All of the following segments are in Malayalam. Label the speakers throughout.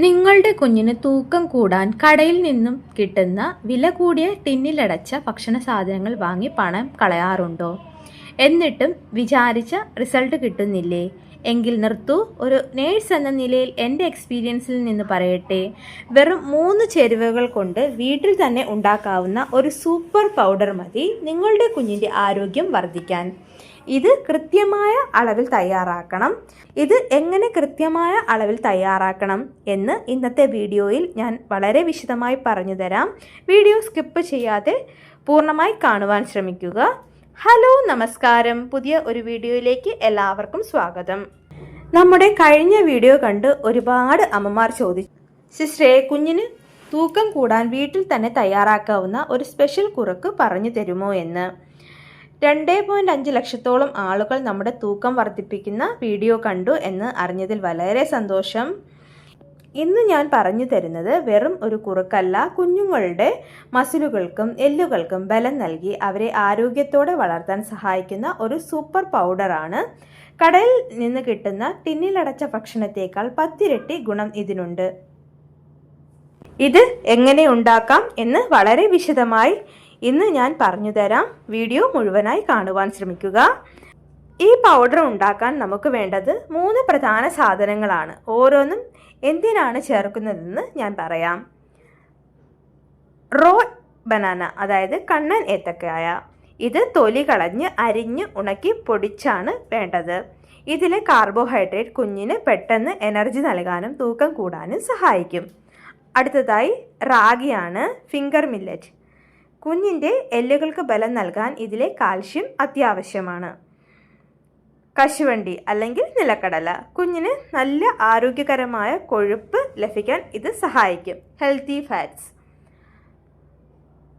Speaker 1: നിങ്ങളുടെ കുഞ്ഞിന് തൂക്കം കൂടാൻ കടയിൽ നിന്നും കിട്ടുന്ന വില കൂടിയ ടിന്നിലടച്ച ഭക്ഷണ സാധനങ്ങൾ വാങ്ങി പണം കളയാറുണ്ടോ? എന്നിട്ടും വിചാരിച്ച റിസൾട്ട് കിട്ടുന്നില്ലേ? എങ്കിൽ നിർത്തൂ. ഒരു നേഴ്സ് എന്ന നിലയിൽ എൻ്റെ എക്സ്പീരിയൻസിൽ നിന്ന് പറയട്ടെ, വെറും 3 ചേരുവകൾ കൊണ്ട് വീട്ടിൽ തന്നെ ഉണ്ടാക്കാവുന്ന ഒരു സൂപ്പർ പൗഡർ മതി നിങ്ങളുടെ കുഞ്ഞിൻ്റെ ആരോഗ്യം വർദ്ധിക്കാൻ. ഇത് കൃത്യമായ അളവിൽ തയ്യാറാക്കണം. ഇത് എങ്ങനെ കൃത്യമായ അളവിൽ തയ്യാറാക്കണം എന്ന് ഇന്നത്തെ വീഡിയോയിൽ ഞാൻ വളരെ വിശദമായി പറഞ്ഞു തരാം. വീഡിയോ സ്കിപ്പ് ചെയ്യാതെ പൂർണ്ണമായി കാണുവാൻ ശ്രമിക്കുക. ഹലോ, നമസ്കാരം. പുതിയ ഒരു വീഡിയോയിലേക്ക് എല്ലാവർക്കും സ്വാഗതം. നമ്മുടെ കഴിഞ്ഞ വീഡിയോ കണ്ട് ഒരുപാട് അമ്മമാർ ചോദിച്ചു, സിസ്റ്ററെ, കുഞ്ഞിന് തൂക്കം കൂടാൻ വീട്ടിൽ തന്നെ തയ്യാറാക്കാവുന്ന ഒരു സ്പെഷ്യൽ കുറുക്ക് പറഞ്ഞു തരുമോ എന്ന്. 2.5 ലക്ഷത്തോളം ആളുകൾ നമ്മുടെ തൂക്കം വർദ്ധിപ്പിക്കുന്ന വീഡിയോ കണ്ടു എന്ന് അറിഞ്ഞതിൽ വളരെ സന്തോഷം. ഇന്ന് ഞാൻ പറഞ്ഞു തരുന്നത് വെറും ഒരു കുറുക്കല്ല, കുഞ്ഞുങ്ങളുടെ മസിലുകൾക്കും എല്ലുകൾക്കും ബലം നൽകി അവരെ ആരോഗ്യത്തോടെ വളർത്താൻ സഹായിക്കുന്ന ഒരു സൂപ്പർ പൗഡറാണ്. കടയിൽ നിന്ന് കിട്ടുന്ന ടിന്നിലടച്ച ഭക്ഷണത്തേക്കാൾ 10 ഇരട്ടി ഗുണം ഇതിനുണ്ട്. ഇത് എങ്ങനെ ഉണ്ടാക്കാം എന്ന് വളരെ വിശദമായി ഇന്ന് ഞാൻ പറഞ്ഞു തരാം. വീഡിയോ മുഴുവനായി കാണുവാൻ ശ്രമിക്കുക. ഈ പൗഡർ ഉണ്ടാക്കാൻ നമുക്ക് വേണ്ടത് 3 പ്രധാന സാധനങ്ങളാണ്. ഓരോന്നും എന്തിനാണ് ചേർക്കുന്നതെന്ന് ഞാൻ പറയാം. റോ ബനാന, അതായത് കണ്ണൻ ഏത്തക്കായ. ഇത് തൊലി കളഞ്ഞ് അരിഞ്ഞ് ഉണക്കി പൊടിച്ചാണ് വേണ്ടത്. ഇതിലെ കാർബോഹൈഡ്രേറ്റ് കുഞ്ഞിന് പെട്ടെന്ന് എനർജി നൽകാനും തൂക്കം കൂടാനും സഹായിക്കും. അടുത്തതായി റാഗിയാണ്, ഫിംഗർ മില്ലറ്റ്. കുഞ്ഞിൻ്റെ എല്ലുകൾക്ക് ബലം നൽകാൻ ഇതിലെ കാൽഷ്യം അത്യാവശ്യമാണ്. കശുവണ്ടി അല്ലെങ്കിൽ നിലക്കടല, കുഞ്ഞിന് നല്ല ആരോഗ്യകരമായ കൊഴുപ്പ് ലഭിക്കാൻ ഇത് സഹായിക്കും. Healthy fats.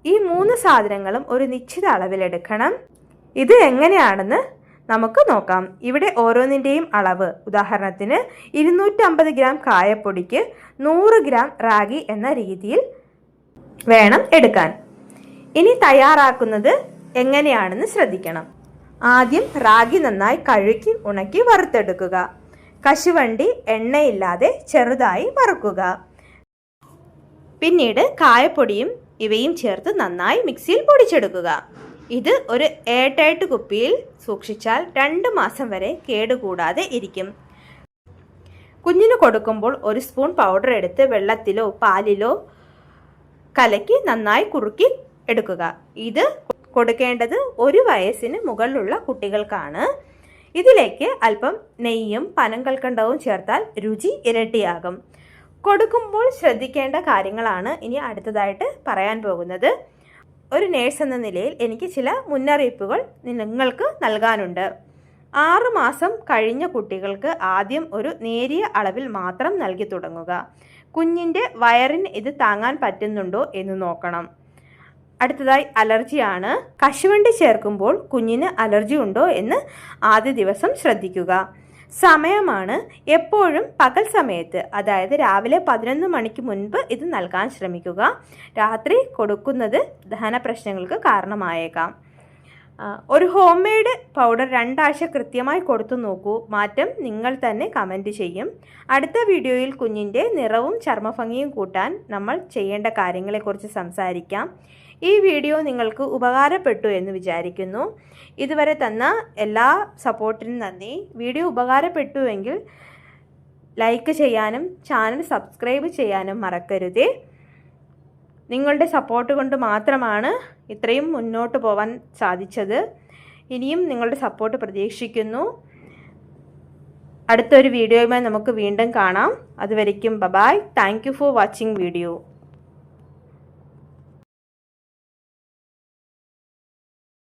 Speaker 1: ഈ 3 സാധനങ്ങളും ഒരു നിശ്ചിത അളവിലെടുക്കണം. ഇത് എങ്ങനെയാണെന്ന് നമുക്ക് നോക്കാം. ഇവിടെ ഓരോന്നിൻ്റെയും അളവ്, ഉദാഹരണത്തിന് 250 ഗ്രാം കായപ്പൊടിക്ക് 100 ഗ്രാം റാഗി എന്ന രീതിയിൽ വേണം എടുക്കാൻ. ഇനി തയ്യാറാക്കുന്നത് എങ്ങനെയാണെന്ന് ശ്രദ്ധിക്കണം. ആദ്യം റാഗി നന്നായി കഴുകി ഉണക്കി വറുത്തെടുക്കുക. കശുവണ്ടി എണ്ണയില്ലാതെ ചെറുതായി വറുക്കുക. പിന്നീട് കായപ്പൊടിയും ഇവയും ചേർത്ത് നന്നായി മിക്സിയിൽ പൊടിച്ചെടുക്കുക. ഇത് ഒരു എയർ ടൈറ്റ് കുപ്പിയിൽ സൂക്ഷിച്ചാൽ 2 മാസം വരെ കേടുകൂടാതെ ഇരിക്കും. കുഞ്ഞിന് കൊടുക്കുമ്പോൾ 1 സ്പൂൺ പൗഡർ എടുത്ത് വെള്ളത്തിലോ പാലിലോ കലക്കി നന്നായി കുറുക്കി എടുക്കുക. ഇത് കൊടുക്കേണ്ടത് 1 വയസ്സിന് മുകളിലുള്ള കുട്ടികൾക്കാണ്. ഇതിലേക്ക് അല്പം നെയ്യും പനങ്കൽക്കണ്ടവും ചേർത്താൽ രുചി ഇരട്ടിയാകും. കൊടുക്കുമ്പോൾ ശ്രദ്ധിക്കേണ്ട കാര്യങ്ങളാണ് ഇനി അടുത്തതായിട്ട് പറയാൻ പോകുന്നത്. ഒരു നേഴ്സ് എന്ന നിലയിൽ എനിക്ക് ചില മുന്നറിയിപ്പുകൾ നിങ്ങൾക്ക് നൽകാനുണ്ട്. 6 മാസം കഴിഞ്ഞ കുട്ടികൾക്ക് ആദ്യം ഒരു നേരിയ അളവിൽ മാത്രം നൽകി തുടങ്ങുക. കുഞ്ഞിൻ്റെ വയറിന് ഇത് താങ്ങാൻ പറ്റുന്നുണ്ടോ എന്ന് നോക്കണം. അടുത്തതായി അലർജിയാണ്. കശുവണ്ടി ചേർക്കുമ്പോൾ കുഞ്ഞിന് അലർജി ഉണ്ടോ എന്ന് ആദ്യ ദിവസം ശ്രദ്ധിക്കുക. സമയമാണ്, എപ്പോഴും പകൽ സമയത്ത്, അതായത് രാവിലെ 11 മണിക്ക് മുൻപ് ഇത് നൽകാൻ ശ്രമിക്കുക. രാത്രി കൊടുക്കുന്നത് ദഹന പ്രശ്നങ്ങൾക്ക് കാരണമായേക്കാം. ഒരു ഹോം മെയ്ഡ് പൗഡർ 2 ആഴ്ച കൃത്യമായി കൊടുത്തു നോക്കൂ. മാറ്റം നിങ്ങൾ തന്നെ കമൻറ്റ് ചെയ്യും. അടുത്ത വീഡിയോയിൽ കുഞ്ഞിൻ്റെ നിറവും ചർമ്മഭംഗിയും കൂട്ടാൻ നമ്മൾ ചെയ്യേണ്ട കാര്യങ്ങളെക്കുറിച്ച് സംസാരിക്കാം. ഈ വീഡിയോ നിങ്ങൾക്ക് ഉപകാരപ്പെട്ടു എന്ന് വിചാരിക്കുന്നു. ഇതുവരെ തന്ന എല്ലാ സപ്പോർട്ടിനും നന്ദി. വീഡിയോ ഉപകാരപ്പെട്ടുവെങ്കിൽ ലൈക്ക് ചെയ്യാനും ചാനൽ സബ്സ്ക്രൈബ് ചെയ്യാനും മറക്കരുതേ. നിങ്ങളുടെ സപ്പോർട്ട് കൊണ്ട് മാത്രമാണ് ഇത്രയും മുന്നോട്ട് പോകാൻ സാധിച്ചത്. ഇനിയും നിങ്ങളുടെ സപ്പോർട്ട് പ്രതീക്ഷിക്കുന്നു. അടുത്തൊരു വീഡിയോയുമായി നമുക്ക് വീണ്ടും കാണാം. അതുവരയ്ക്കും bye. Thank you for watching video.